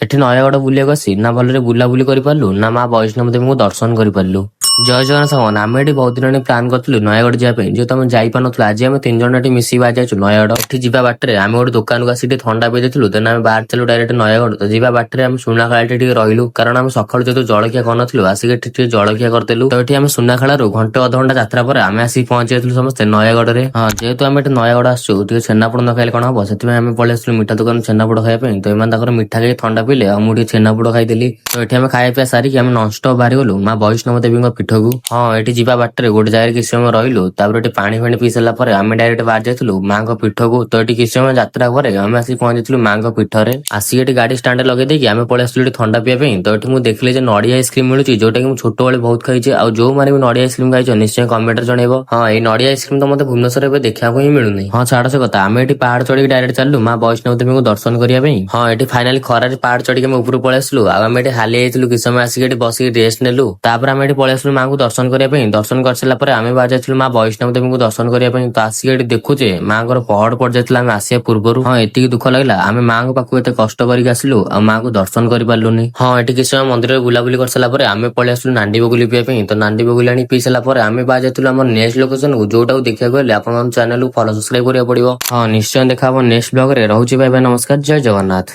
ଏଠି ନୟାଗଡ଼ ବୁଲିବାକୁ ଆସି ନା ଭଲରେ ବୁଲାବୁଲି କରିପାରିଲୁ ନା ମା ବୈଷ୍ଣବ ଦେବୀଙ୍କୁ ଦର୍ଶନ କରିପାରିଲୁ। ଜୟ ଜଗନ୍ନାଥ ସାଙ୍ଗମାନେ, ଆମେ ଏଠି ବହୁତ ଦିନ ପ୍ଲାନ୍ କରିଥିଲୁ ନୟାଗଡ଼ ଯିବା ପାଇଁ, ଯେହେତୁ ଆମେ ଯାଇପାରୁନଥିଲୁ। ଆଜି ଆମେ 3 ଜଣ ଏଠି ମିଶିକି ବାହାରି ଯାଇଛୁ ନୟାଗଡ଼। ଏଠି ଯିବା ବାଟରେ ଆମେ ଗୋଟେ ଦୋକାନକୁ ଆସି ଟିକେ ଥଣ୍ଡା ପିଇ ଦେଇଥିଲୁ, ଦେନ ଆମେ ବାହାରିଥିଲୁ ଡାଇରେକ୍ଟ ନୟାଗଡ଼। ତ ଯିବା ବାଟରେ ଆମେ ସୁନାଖଳାରେ ଟିକେ ରହିଲୁ, କାରଣ ଆମେ ସକାଳୁ ଯେହେତୁ ଜଳଖିଆ କରିନଥିଲୁ ଆସିକି ଏଠି ଟିକେ ଜଳଖିଆ କରିଦେଲୁ। ତ ଏଠି ଆମେ ସୁନାଖଳାରୁ ଘଣ୍ଟେ ଅଧଘଣ୍ଟା ଯାତ୍ରା ପରେ ଆମେ ଆସିକି ପହଞ୍ଚି ଯାଇଥିଲୁ ସମସ୍ତେ ନୟାଗଡ଼ରେ। ହଁ, ଯେହେତୁ ଆମେ ଏଠି ନୟାଗଡ଼ ଆସିଛୁ, ଟିକେ ଛେନାପୋଡ଼ ନ ଖାଇଲେ କଣ ହବ, ସେଥିପାଇଁ ଆମେ ପଳେଇ ଆସିଥିଲୁ ମିଠା ଦୋକାନରୁ ଛେନାପୋଡ଼ ଖାଇବା ପାଇଁ। ତ ଏମାନେ ତାଙ୍କର ମିଠା ଖାଇ ଥଣ୍ଡା ପିଇଲେ, ଆଉ ମୁଁ ଟିକେ ଛେନାପୋଡ଼ ଖାଇଦେଲି। ତ ଏଠି ଆମେ ଖାଇବା ପିଇବା ସାରିକି ଆମେ ନନଷ୍ଟପ ବାହାରିଗଲୁ ମା ବୈଷ୍ଣବ ଦେବୀଙ୍କ ପୀଠକୁ। ହଁ, ଏଠି ଯିବା ବାଟରେ ଗୋଟେ ଜାଗାରେ କିଛି ସମୟ ରହିଲୁ, ତାପରେ ଏଠି ପାଣି ଫାଣି ପିଇ ସାରିଲା ପରେ ଆମେ ଡାଇରେକ୍ଟ ବାହାରି ଯାଇଥିଲୁ ମାଙ୍କ ପୀଠକୁ। ତ ଏଠି କିଛି ସମୟ ଯାତ୍ରା ପରେ ଆମେ ଆସିକି ପହଞ୍ଚିଥିଲୁ ମାଙ୍କ ପୀଠରେ। ଆସିକି ଏଠି ଗାଡି ଷ୍ଟାଣ୍ଡରେ ଲଗେଇ ଦେଇକି ଆମେ ପଳେଇ ଆସିଥିଲୁ ଏଠି ଥଣ୍ଡା ପିଇବା ପାଇଁ। ତ ଏଠି ମୁଁ ଦେଖିଲି ଯେ ନଡିଆ ଆଇସ୍କ୍ରିମ ମିଳୁଛି, ଯୋଉଟା କି ମୁଁ ଛୋଟବେଳେ ବହୁତ ଖାଇଛି। ଆଉ ଯୋଉମାନେ ବି ନଡିଆ ଆଇସ୍କ୍ରିମ ଖାଇଛ ନିଶ୍ଚୟ କମେଣ୍ଟରେ ଜଣେଇବ। ହଁ, ଏଇ ନଡିଆ ଆଇସ୍କ୍ରିମ ତ ମତେ ଭୁବନେଶ୍ୱରରେ ଏବେ ଦେଖିବାକୁ ହିଁ ମିଳୁନି। ହଁ, ଛାଡ ସେ କଥା। ଆମେ ଏଠି ପାହାଡ ଚଢିକି ଡାଇରେକ୍ଟ ଚାଲିଲୁ ମା ବୈଷ୍ଣବ ଦେବୀଙ୍କୁ ଦର୍ଶନ କରିବା ପାଇଁ। ହଁ, ଏଠି ଫାଇନାଲି ଖରାରେ ପାହାଡ ଚଢିକି ଆମେ ଉପରକୁ ପଳେଇ ଆସିଲୁ। ଆଉ ଆମେ ଏଠି ହାଲି ଯାଇଥିଲୁ, କିଛି ସମୟ ଆସିକି ଏଠି ବସିକି ରେଷ୍ଟ ନେଲୁ। ତାପରେ ଆମେ ଏଠି ପଳେଇ ଆସିଲୁ ମାଙ୍କୁ ଦର୍ଶନ କରିବା ପାଇଁ। ଦର୍ଶନ କରିସାରିଲା ପରେ ଆମେ ବାହାରି ଯାଇଥିଲୁ ମା ବୈଷ୍ଣବ ଦେବୀଙ୍କୁ ଦର୍ଶନ କରିବା ପାଇଁ। ତ ଆସିକି ଏଠି ଦେଖୁଛେ ମାଙ୍କର ପହଡ ପଡି ଯାଇଥିଲା ଆମେ ଆସିବା ପୂର୍ବରୁ। ହଁ, ଏତିକି ଦୁଃଖ ଲାଗିଲା, ଆମେ ମାଙ୍କ ପାଖକୁ ଏତେ କଷ୍ଟ କରିକି ଆସିଲୁ ଆଉ ମାଙ୍କୁ ଦର୍ଶନ କରିପାରିଲୁନି। ହଁ, ଏଠି କିଛି ସମୟ ମନ୍ଦିରରେ ବୁଲାବୁଲି କରିସାରିଲା ପରେ ଆମେ ପଳେଇ ଆସିଲୁ ନାଣ୍ଡି ବଗୁଲି ପିଇବା ପାଇଁ। ତ ନାଣ୍ଡି ବଗୁଲି ଆଣି ପିଇ ସାରିଲା ପରେ ଆମେ ବାହାରି ଯାଇଥିଲୁ ଆମର ନେକ୍ସଟ ଲୋକେସନକୁ, ଯୋଉଟାକୁ ଦେଖିବାକୁ ହେଲେ ଆପଣଙ୍କ ଚ୍ୟାନେଲକୁ ଫଲୋ ସବସ୍କ୍ରାଇବ କରିବାକୁ ପଡିବ। ହଁ, ନିଶ୍ଚୟ ଦେଖା ହବ ନେକ୍ସଟ ବ୍ଲଗରେ। ରହୁଛି, ବାଏ ବାଏ, ନମସ୍କାର, ଜୟ ଜଗନ୍ନାଥ।